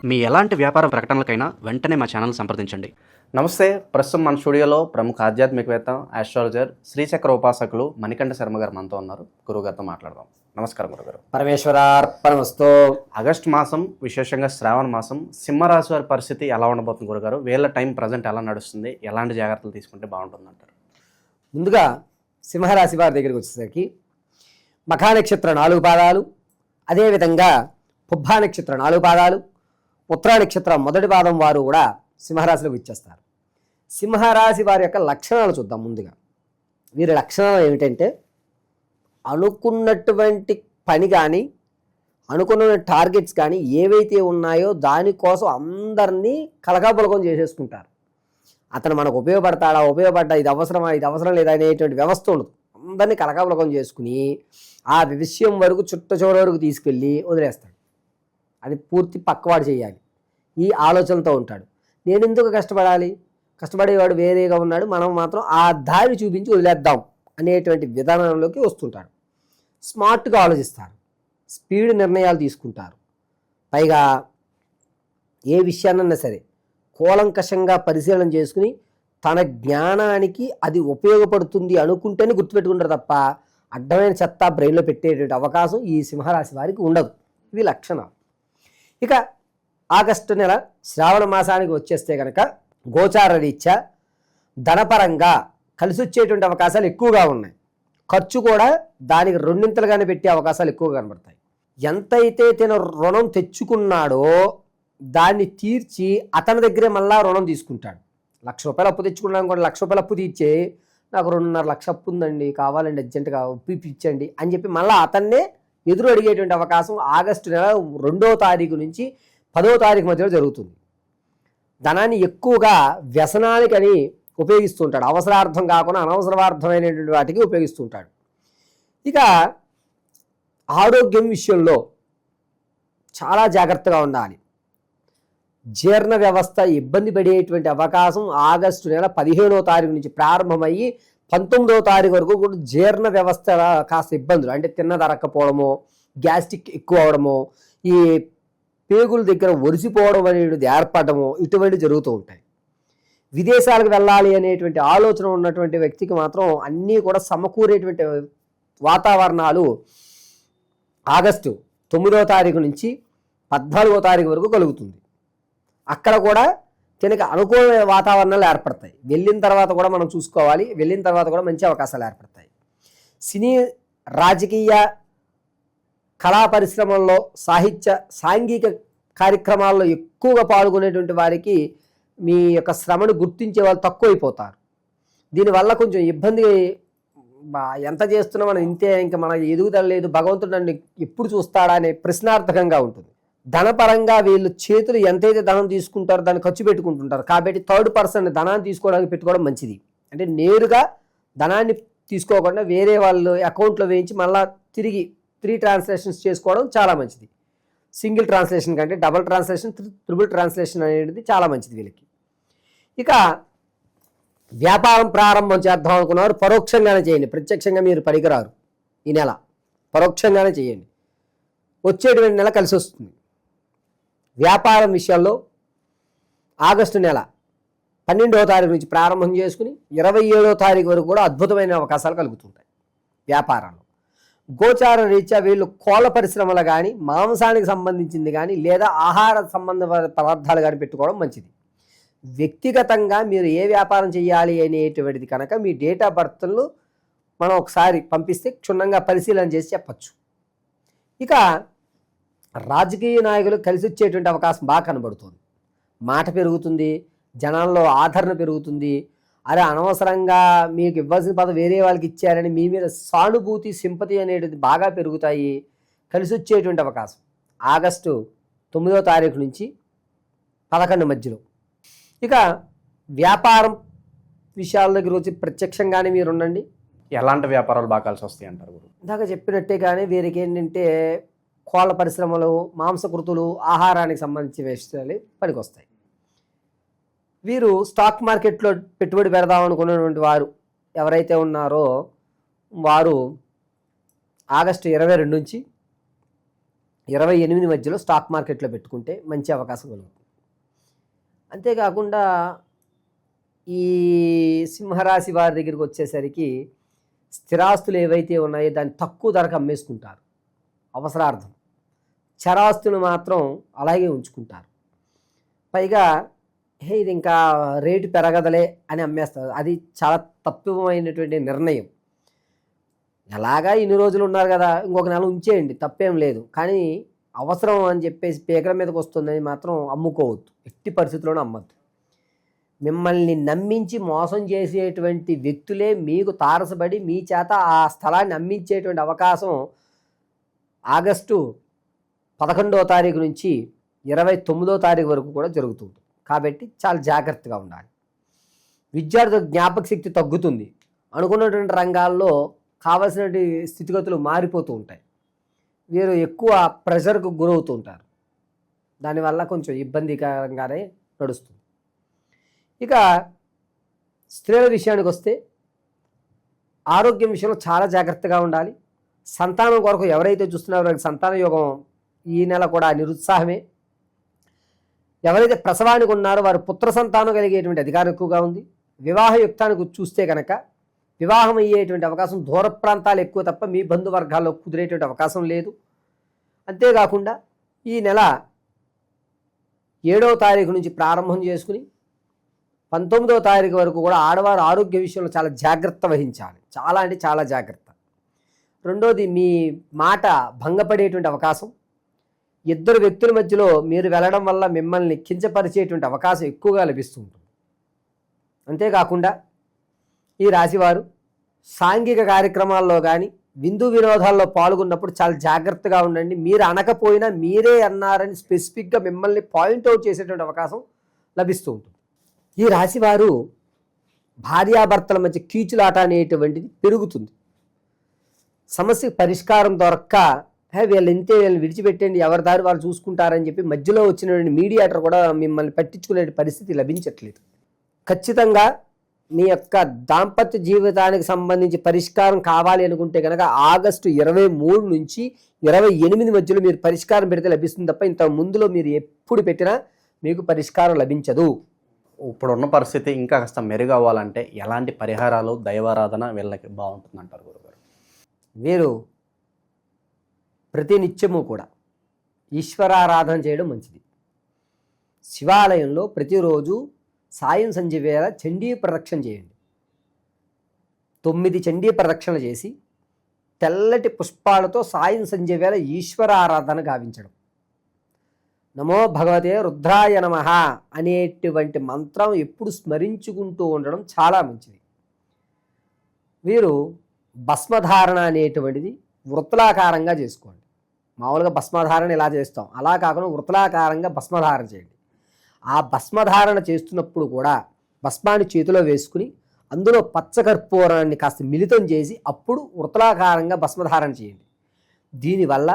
మీ ఎలాంటి వ్యాపార ప్రకటనలకైనా వెంటనే మా ఛానల్ సంప్రదించండి. నమస్తే. ప్రస్తుతం మన స్టూడియోలో ప్రముఖ ఆధ్యాత్మికవేత్త, ఆస్ట్రాలజర్, శ్రీచక్ర ఉపాసకులు మణికంఠ శర్మ గారు మనతో ఉన్నారు. గురుగారితో మాట్లాడదాం. నమస్కారం గురుగారు. పరమేశ్వరార్పణమస్తు. ఆగస్టు మాసం, విశేషంగా శ్రావణ మాసం, సింహరాశి వారి పరిస్థితి ఎలా ఉండబోతుంది గురుగారు? వీళ్ళ టైం ప్రజెంట్ ఎలా నడుస్తుంది? ఎలాంటి జాగ్రత్తలు తీసుకుంటే బాగుంటుందంటారు? ముందుగా సింహరాశి వారి దగ్గరికి వచ్చేసరికి మఖా నక్షత్ర 4 పాదాలు, అదేవిధంగా పుబ్బా నక్షత్ర 4 పాదాలు, ఉత్తరా నక్షత్రం మొదటి పాదం వారు కూడా సింహరాశిలోకి ఇచ్చేస్తారు. సింహరాశి వారి యొక్క లక్షణాలు చూద్దాం. ముందుగా వీరి లక్షణాలు ఏమిటంటే, అనుకున్నటువంటి పని కానీ అనుకున్న టార్గెట్స్ కానీ ఏవైతే ఉన్నాయో దానికోసం అందరినీ కలకాపులకం చేసేసుకుంటారు. అతను మనకు ఉపయోగపడ్డా, ఇది అవసరం లేదా అనేటువంటి వ్యవస్థ ఉండదు. అందరినీ కలకాపులకం చేసుకుని ఆ విషయం వరకు చివరి వరకు తీసుకెళ్ళి వదిలేస్తాడు. అది పూర్తి పక్కవాడు చేయాలి ఈ ఆలోచనతో ఉంటాడు. నేను ఎందుకు కష్టపడేవాడు వేరేగా ఉన్నాడు, మనం మాత్రం ఆ దారి చూపించి వదిలేద్దాం అనేటువంటి విధానంలోకి వస్తుంటాడు. స్మార్ట్గా ఆలోచిస్తారు, స్పీడ్ నిర్ణయాలు తీసుకుంటారు. పైగా ఏ విషయాన్నైనా సరే కూలంకషంగా పరిశీలన చేసుకుని తన జ్ఞానానికి అది ఉపయోగపడుతుంది అనుకుంటేనే గుర్తుపెట్టుకుంటారు తప్ప అడ్డమైన చెత్త బ్రెయిన్లో పెట్టేటువంటి అవకాశం ఈ సింహరాశి వారికి ఉండదు. ఇవి లక్షణాలు. ఇక ఆగస్టు నెల శ్రావణ మాసానికి వచ్చేస్తే కనుక గోచార రీత్యా ధనపరంగా కలిసి వచ్చేటువంటి అవకాశాలు ఎక్కువగా ఉన్నాయి. ఖర్చు కూడా దానికి రెండింతలుగానే పెట్టే అవకాశాలు ఎక్కువగా కనబడతాయి. ఎంతైతే తను రుణం తెచ్చుకున్నాడో దాన్ని తీర్చి అతని దగ్గరే మళ్ళా రుణం తీసుకుంటాడు. ₹1,00,000 అప్పు తెచ్చుకున్నాను కూడా ₹1,00,000 అప్పు తీర్చే, నాకు 2.5 లక్షలు అప్పు ఉందండి, కావాలండి అర్జెంటుగా ఇప్పించండి అని చెప్పి మళ్ళీ అతన్నే ఎదురు అడిగేటువంటి అవకాశం ఆగస్టు నెల 2వ తారీఖు నుంచి 10వ తారీఖు మధ్యలో జరుగుతుంది. ధనాన్ని ఎక్కువగా వ్యసనానికని ఉపయోగిస్తూ ఉంటాడు. అవసరార్థం కాకుండా అనవసరార్థమైనటువంటి వాటికి ఉపయోగిస్తూ ఉంటాడు. ఇక ఆరోగ్యం విషయంలో చాలా జాగ్రత్తగా ఉండాలి. జీర్ణ వ్యవస్థ ఇబ్బంది పడేటువంటి అవకాశం ఆగస్టు నెల 15వ తారీఖు నుంచి ప్రారంభమయ్యి 19వ తారీఖు వరకు కూడా జీర్ణ వ్యవస్థ కాస్త ఇబ్బందులు, అంటే తిన్నది అరక్కపోవడము, గ్యాస్ట్రిక్ ఎక్కువ అవడము, ఈ పేగుల దగ్గర ఒరిసిపోవడం అనేది ఏర్పడము, ఇటువంటివి జరుగుతూ ఉంటాయి. విదేశాలకు వెళ్ళాలి అనేటువంటి ఆలోచన ఉన్నటువంటి వ్యక్తికి మాత్రం అన్నీ కూడా సమకూరేటువంటి వాతావరణాలు ఆగస్టు 9వ తారీఖు నుంచి 14వ తారీఖు వరకు కలుగుతుంది. అక్కడ కూడా తనకి అనుకూల వాతావరణాలు ఏర్పడతాయి. వెళ్ళిన తర్వాత కూడా మనం చూసుకోవాలి, వెళ్ళిన తర్వాత కూడా మంచి అవకాశాలు ఏర్పడతాయి. సినీ, రాజకీయ, కళా పరిశ్రమల్లో, సాహిత్య, సాంఘిక కార్యక్రమాల్లో ఎక్కువగా పాల్గొనేటువంటి వారికి మీ యొక్క శ్రమను గుర్తించే వాళ్ళు తక్కువైపోతారు. దీనివల్ల కొంచెం ఇబ్బంది, ఎంత చేస్తున్నా మనం ఇంతే, ఇంకా మనకి ఎదుగుదల లేదు, భగవంతుడు నన్ను ఎప్పుడు చూస్తాడా అనే ప్రశ్నార్థకంగా ఉంటుంది. ధనపరంగా వీళ్ళు చేతులు ఎంతైతే ధనం తీసుకుంటారో దాన్ని ఖర్చు పెట్టుకుంటుంటారు. కాబట్టి థర్డ్ పర్సన్ ధనాన్ని తీసుకోవడానికి పెట్టుకోవడం మంచిది. అంటే నేరుగా ధనాన్ని తీసుకోకుండా వేరే వాళ్ళు అకౌంట్లో వేయించి మళ్ళీ తిరిగి 3 ట్రాన్సాక్షన్స్ చేసుకోవడం చాలా మంచిది. సింగిల్ ట్రాన్స్లేషన్ కంటే డబుల్ ట్రాన్స్లేషన్, ట్రిపుల్ ట్రాన్స్లేషన్ అనేది చాలా మంచిది వీళ్ళకి. ఇక వ్యాపారం ప్రారంభం చేద్దాం అనుకున్నవారు పరోక్షంగానే చేయండి, ప్రత్యక్షంగా మీరు పనికిరారు. ఈ నెల పరోక్షంగానే చేయండి, వచ్చేటువంటి నెల కలిసి వస్తుంది. వ్యాపారం విషయాల్లో ఆగస్టు నెల 12వ తారీఖు నుంచి ప్రారంభం చేసుకుని 27వ తారీఖు వరకు కూడా అద్భుతమైన అవకాశాలు కలుగుతుంటాయి వ్యాపారంలో. గోచార రీత్యా వీళ్ళు కోళ్ళ పరిశ్రమలు కానీ, మాంసానికి సంబంధించింది కానీ, లేదా ఆహార సంబంధ పదార్థాలు కానీ పెట్టుకోవడం మంచిది. వ్యక్తిగతంగా మీరు ఏ వ్యాపారం చేయాలి అనేటువంటిది కనుక మీ డేట్ ఆఫ్ బర్త్లు మనం ఒకసారి పంపిస్తే క్షుణ్ణంగా పరిశీలన చేసి చెప్పచ్చు. ఇక రాజకీయ నాయకులు కలిసి వచ్చేటువంటి అవకాశం బాగా కనబడుతుంది. మాట పెరుగుతుంది, జనాల్లో ఆదరణ పెరుగుతుంది. అరే అనవసరంగా మీకు ఇవ్వాల్సిన పదవి వేరే వాళ్ళకి ఇచ్చారని మీ మీద సానుభూతి, సింపతి అనేటిది బాగా పెరుగుతాయి. కలిసి వచ్చేటువంటి అవకాశం ఆగస్టు 9వ తారీఖు నుంచి 11 మధ్యలో. ఇక వ్యాపారం విషయాల దగ్గర వచ్చి ప్రత్యక్షంగానే మీరు ఉండండి. ఎలాంటి వ్యాపారాలు బాగా కలిసి వస్తాయి అంటారు? ఇందాక చెప్పినట్టే కానీ వీరికి ఏంటంటే కోళ్ళ పరిశ్రమలు, మాంసకృతులు, ఆహారానికి సంబంధించిన విషయాలు పనికొస్తాయి. వీరు స్టాక్ మార్కెట్లో పెట్టుబడి పెడదాం అనుకున్నటువంటి వారు ఎవరైతే ఉన్నారో వారు ఆగస్టు 22 నుంచి 28 మధ్యలో స్టాక్ మార్కెట్లో పెట్టుకుంటే మంచి అవకాశం కలుగుతుంది. అంతేకాకుండా ఈ సింహరాశి వారి దగ్గరికి వచ్చేసరికి స్థిరాస్తులు ఏవైతే ఉన్నాయో దాన్ని తక్కువ ధరకు అమ్మేసుకుంటారు అవసరార్థం. చరాస్తులు మాత్రం అలాగే ఉంచుకుంటారు. పైగా ఇది ఇంకా రేటు పెరగదలే అని అమ్మేస్తారు. అది చాలా తప్పుమైనటువంటి నిర్ణయం. ఎలాగా ఇన్ని రోజులు ఉన్నారు కదా, ఇంకొక నెల ఉంచేయండి, తప్పేం లేదు. కానీ అవసరం అని చెప్పేసి పీకల మీదకి వస్తుందని మాత్రం అమ్ముకోవద్దు, ఎట్టి పరిస్థితుల్లోనూ అమ్మద్దు. మిమ్మల్ని నమ్మించి మోసం చేసేటువంటి వ్యక్తులే మీకు తారసపడి మీ చేత ఆ స్థలాన్ని అమ్మించేటువంటి అవకాశం ఆగస్టు 11వ తారీఖు నుంచి 29వ తారీఖు వరకు కూడా జరుగుతుంది. కాబట్టి చాలా జాగ్రత్తగా ఉండాలి. విద్యార్థుల జ్ఞాపక శక్తి తగ్గుతుంది. అనుకున్నటువంటి రంగాల్లో కావలసినటువంటి స్థితిగతులు మారిపోతూ ఉంటాయి. వీరు ఎక్కువ ప్రెషర్కు గురవుతూ ఉంటారు. దానివల్ల కొంచెం ఇబ్బందికరంగానే నడుస్తుంది. ఇక స్త్రీల విషయానికి వస్తే ఆరోగ్యం విషయంలో చాలా జాగ్రత్తగా ఉండాలి. సంతానం కొరకు ఎవరైతే చూస్తున్నారో వారికి సంతాన యోగం ఈ నెల కూడా నిరుత్సాహమే. ఎవరైతే ప్రసవానికి ఉన్నారో వారు పుత్ర సంతానం కలిగేటువంటి అధికారం ఎక్కువగా ఉంది. వివాహ యుక్తానికి చూస్తే కనుక వివాహం అయ్యేటువంటి అవకాశం దూర ప్రాంతాలు ఎక్కువ తప్ప మీ బంధువర్గాల్లో కుదిరేటువంటి అవకాశం లేదు. అంతేకాకుండా ఈ నెల 7వ తారీఖు నుంచి ప్రారంభం చేసుకుని 19వ తారీఖు వరకు కూడా ఆడవారు ఆరోగ్య విషయంలో చాలా జాగ్రత్త వహించాలి. చాలా అంటే చాలా జాగ్రత్త. రెండోది, మీ మాట భంగపడేటువంటి అవకాశం. ఇద్దరు వ్యక్తుల మధ్యలో మీరు వెళ్ళడం వల్ల మిమ్మల్ని కించపరిచేటువంటి అవకాశం ఎక్కువగా లభిస్తుంటుంది. అంతేకాకుండా ఈ రాశివారు సాంఘిక కార్యక్రమాల్లో కానీ విందు వినోదాల్లో పాల్గొన్నప్పుడు చాలా జాగ్రత్తగా ఉండండి. మీరు అనకపోయినా మీరే అన్నారని స్పెసిఫిక్గా మిమ్మల్ని పాయింట్అవుట్ చేసేటువంటి అవకాశం లభిస్తూ ఉంటుంది. ఈ రాశివారు భార్యాభర్తల మధ్య కీచులాట అనేటువంటిది పెరుగుతుంది. సమస్యకు పరిష్కారం దొరక్క వీళ్ళు ఇంతే, వీళ్ళని విడిచిపెట్టండి, ఎవరి దారి వారు చూసుకుంటారని చెప్పి మధ్యలో వచ్చినటువంటి మీడియేటర్ కూడా మిమ్మల్ని పట్టించుకునే పరిస్థితి లభించట్లేదు. ఖచ్చితంగా మీ యొక్క దాంపత్య జీవితానికి సంబంధించి పరిష్కారం కావాలి అనుకుంటే కనుక ఆగస్టు 23 నుంచి 28 మధ్యలో మీరు పరిష్కారం పెడితే లభిస్తుంది తప్ప ఇంత ముందులో మీరు ఎప్పుడు పెట్టినా మీకు పరిష్కారం లభించదు. ఇప్పుడున్న పరిస్థితి ఇంకా కాస్త మెరుగవ్వాలంటే ఎలాంటి పరిహారాలు, దైవారాధన వీళ్ళకి బాగుంటుంది అంటారు గురుగారు? మీరు ప్రతినిత్యము కూడా ఈశ్వరారాధన చేయడం మంచిది. శివాలయంలో ప్రతిరోజు సాయం సంధ్య వేళ చండీ ప్రదక్షిణ చేయండి. 9 చండీ ప్రదక్షిణలు చేసి తెల్లటి పుష్పాలతో సాయం సంధ్య వేళ ఈశ్వర ఆరాధన గావించడం. నమో భగవతే రుద్రాయ నమః అనేటువంటి మంత్రం ఎప్పుడు స్మరించుకుంటూ ఉండడం చాలా మంచిది. వీరు భస్మధారణ అనేటువంటిది వృత్తాకారంగా చేసుకోండి. మామూలుగా భస్మధారణ ఇలా చేస్తాం, అలా కాకుండా వృత్తాకారంగా భస్మధారణ చేయండి. ఆ భస్మధారణ చేస్తున్నప్పుడు కూడా భస్మాన్ని చేతిలో వేసుకుని అందులో పచ్చకర్పూరాన్ని కాస్త మిళితం చేసి అప్పుడు వృత్తాకారంగా భస్మధారణ చేయండి. దీనివల్ల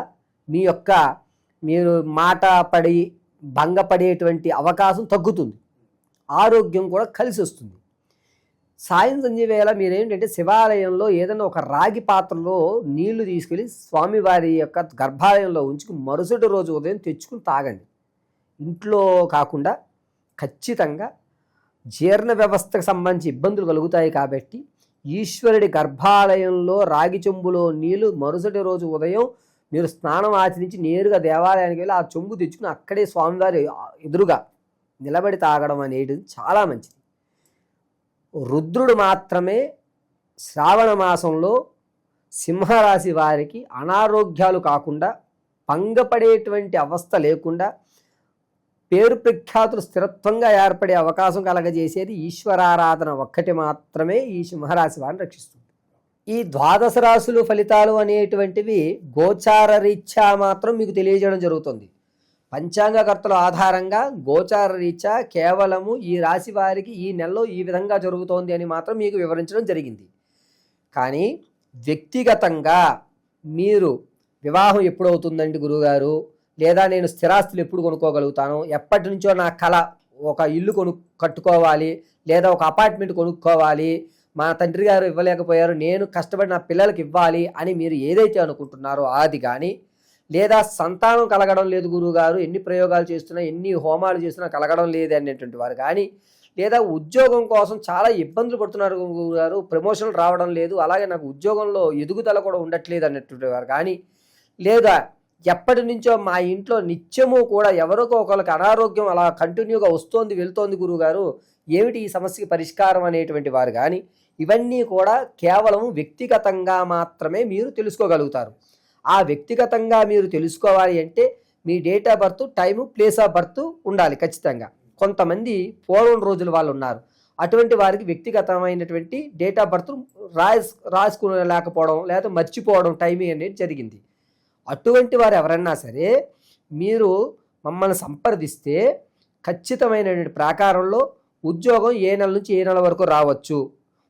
మీరు మాట పడి భంగపడేటువంటి అవకాశం తగ్గుతుంది. ఆరోగ్యం కూడా కలిసి వస్తుంది. సాయం సంధ్య వేళ మీరేంటంటే శివాలయంలో ఏదైనా ఒక రాగి పాత్రలో నీళ్లు తీసుకెళ్ళి స్వామివారి యొక్క గర్భాలయంలో ఉంచుకుని మరుసటి రోజు ఉదయం తెచ్చుకుని తాగండి. ఇంట్లో కాకుండా ఖచ్చితంగా జీర్ణ వ్యవస్థకు సంబంధించి ఇబ్బందులు కలుగుతాయి కాబట్టి ఈశ్వరుడి గర్భాలయంలో రాగి చెంబులో నీళ్లు మరుసటి రోజు ఉదయం మీరు స్నానం ఆచరించి నేరుగా దేవాలయానికి వెళ్ళి ఆ చెంబు తెచ్చుకుని అక్కడే స్వామివారి ఎదురుగా నిలబడి తాగడం అనేది చాలా మంచిది. రుద్రుడు మాత్రమే శ్రావణ మాసంలో సింహరాశి వారికి అనారోగ్యాలు కాకుండా భంగపడేటువంటి అవస్థ లేకుండా పేరు ప్రఖ్యాతులు స్థిరత్వంగా ఏర్పడే అవకాశం కలగజేసేది ఈశ్వరారాధన ఒక్కటి మాత్రమే ఈ సింహరాశి వారిని రక్షిస్తుంది. ఈ 12 రాశులు ఫలితాలు అనేటువంటివి గోచార రీత్యా మాత్రం మీకు తెలియజేయడం జరుగుతుంది. పంచాంగకర్తల ఆధారంగా గోచార రీత్యా కేవలము ఈ రాశి వారికి ఈ నెలలో ఈ విధంగా జరుగుతోంది అని మాత్రం మీకు వివరించడం జరిగింది. కానీ వ్యక్తిగతంగా మీరు వివాహం ఎప్పుడవుతుందండి గురువుగారు, లేదా నేను స్థిరాస్తులు ఎప్పుడు కొనుక్కోగలుగుతాను, ఎప్పటి నుంచో నా కళ ఒక ఇల్లు కట్టుకోవాలి, లేదా ఒక అపార్ట్మెంట్ కొనుక్కోవాలి, మా తండ్రి గారు ఇవ్వలేకపోయారు, నేను కష్టపడి నా పిల్లలకి ఇవ్వాలి అని మీరు ఏదైతే అనుకుంటున్నారో అది కానీ, లేదా సంతానం కలగడం లేదు గురువుగారు, ఎన్ని ప్రయోగాలు చేస్తున్నా ఎన్ని హోమాలు చేస్తున్నా కలగడం లేదు అనేటువంటి వారు కానీ, లేదా ఉద్యోగం కోసం చాలా ఇబ్బందులు పడుతున్నారు గురువుగారు, ప్రమోషన్లు రావడం లేదు, అలాగే నాకు ఉద్యోగంలో ఎదుగుదల కూడా ఉండట్లేదు అనేటువంటి వారు కానీ, లేదా ఎప్పటి నుంచో మా ఇంట్లో నిత్యము కూడా ఎవరికో ఒకరికి అనారోగ్యం అలా కంటిన్యూగా వస్తోంది వెళ్తోంది గురువుగారు, ఏమిటి ఈ సమస్యకి పరిష్కారం అనేటువంటి వారు కానీ, ఇవన్నీ కూడా కేవలం వ్యక్తిగతంగా మాత్రమే మీరు తెలుసుకోగలుగుతారు. ఆ వ్యక్తిగతంగా మీరు తెలుసుకోవాలి అంటే మీ date of birth, time, place of birth ఉండాలి ఖచ్చితంగా. కొంతమంది పూర్వం రోజుల వాళ్ళు ఉన్నారు, అటువంటి వారికి వ్యక్తిగతమైనటువంటి డేట్ ఆఫ్ బర్త్ రాసుకోలేకపోవడం లేదా మర్చిపోవడం టైమింగ్ అనేది జరిగింది. అటువంటి వారు ఎవరన్నా సరే మీరు మమ్మల్ని సంప్రదిస్తే ఖచ్చితమైనటువంటి ప్రాకారంలో ఉద్యోగం ఏ నెల నుంచి ఏ నెల వరకు రావచ్చు,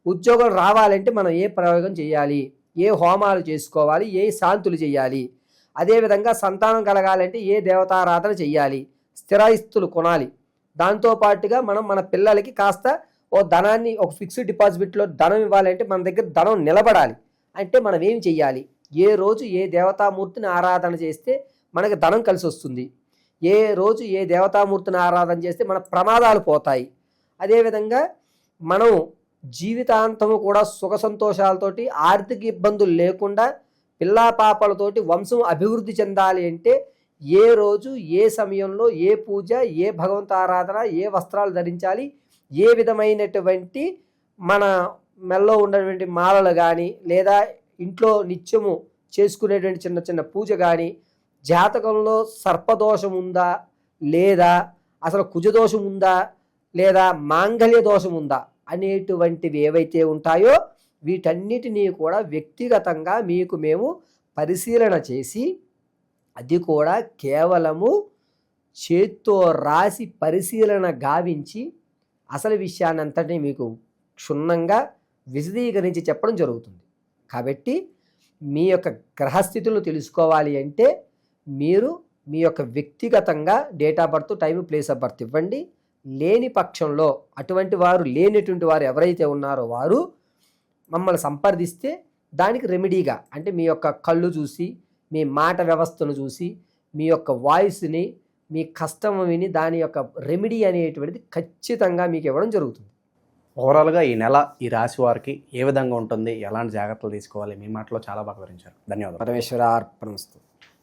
ఉద్యోగం రావాలంటే మనం ఏ ప్రయోగం చేయాలి, ఏ హోమాలు చేసుకోవాలి, ఏ శాంతులు చేయాలి, అదేవిధంగా సంతానం కలగాలంటే ఏ దేవతారాధన చేయాలి, స్థిరాస్తులు కొనాలి, దాంతోపాటుగా మనం మన పిల్లలకి కాస్త ఓ ధనాన్ని ఒక ఫిక్స్డ్ డిపాజిట్లో ధనం ఇవ్వాలంటే మన దగ్గర ధనం నిలబడాలి అంటే మనం ఏం చెయ్యాలి, ఏ రోజు ఏ దేవతామూర్తిని ఆరాధన చేస్తే మనకి ధనం కలిసి వస్తుంది, ఏ రోజు ఏ దేవతామూర్తిని ఆరాధన చేస్తే మన ప్రమాదాలు పోతాయి, అదేవిధంగా మనం జీవితాంతము కూడా సుఖ సంతోషాలతోటి ఆర్థిక ఇబ్బందులు లేకుండా పిల్లా పాపలతోటి వంశం అభివృద్ధి చెందాలి అంటే ఏ రోజు ఏ సమయంలో ఏ పూజ, ఏ భగవంత ఆరాధన, ఏ వస్త్రాలు ధరించాలి, ఏ విధమైనటువంటి మన మెల్లో ఉన్నటువంటి మాలలు కానీ లేదా ఇంట్లో నిత్యము చేసుకునేటువంటి చిన్న చిన్న పూజ కానీ, జాతకంలో సర్పదోషం ఉందా లేదా అసలు కుజదోషం ఉందా లేదా మాంగళ్య దోషం ఉందా అనేటువంటివి ఏవైతే ఉంటాయో వీటన్నిటినీ కూడా వ్యక్తిగతంగా మీకు మేము పరిశీలన చేసి, అది కూడా కేవలము చేత్తో రాసి పరిశీలన గావించి అసలు విషయాన్ని అంతటినీ మీకు క్షుణ్ణంగా విశదీకరించి చెప్పడం జరుగుతుంది. కాబట్టి మీ యొక్క గ్రహస్థితులను తెలుసుకోవాలి అంటే మీరు మీ యొక్క వ్యక్తిగతంగా date of birth, time, place of birth ఇవ్వండి. లేని పక్షంలో అటువంటి వారు లేనటువంటి వారు ఎవరైతే ఉన్నారో వారు మమ్మల్ని సంప్రదిస్తే దానికి రెమెడీగా అంటే మీ యొక్క కళ్ళు చూసి, మీ మాట వ్యవస్థను చూసి, మీ యొక్క వాయిస్ని, మీ కష్టం విని దాని యొక్క రెమెడీ అనేటువంటిది ఖచ్చితంగా మీకు ఇవ్వడం జరుగుతుంది. ఓవరాల్గా ఈ నెల ఈ రాశి వారికి ఏ విధంగా ఉంటుంది, ఎలాంటి జాగ్రత్తలు తీసుకోవాలి, మీ మాటలో చాలా బాగా వివరించారు. ధన్యవాదాలు. పరమేశ్వర అర్పణమస్తు.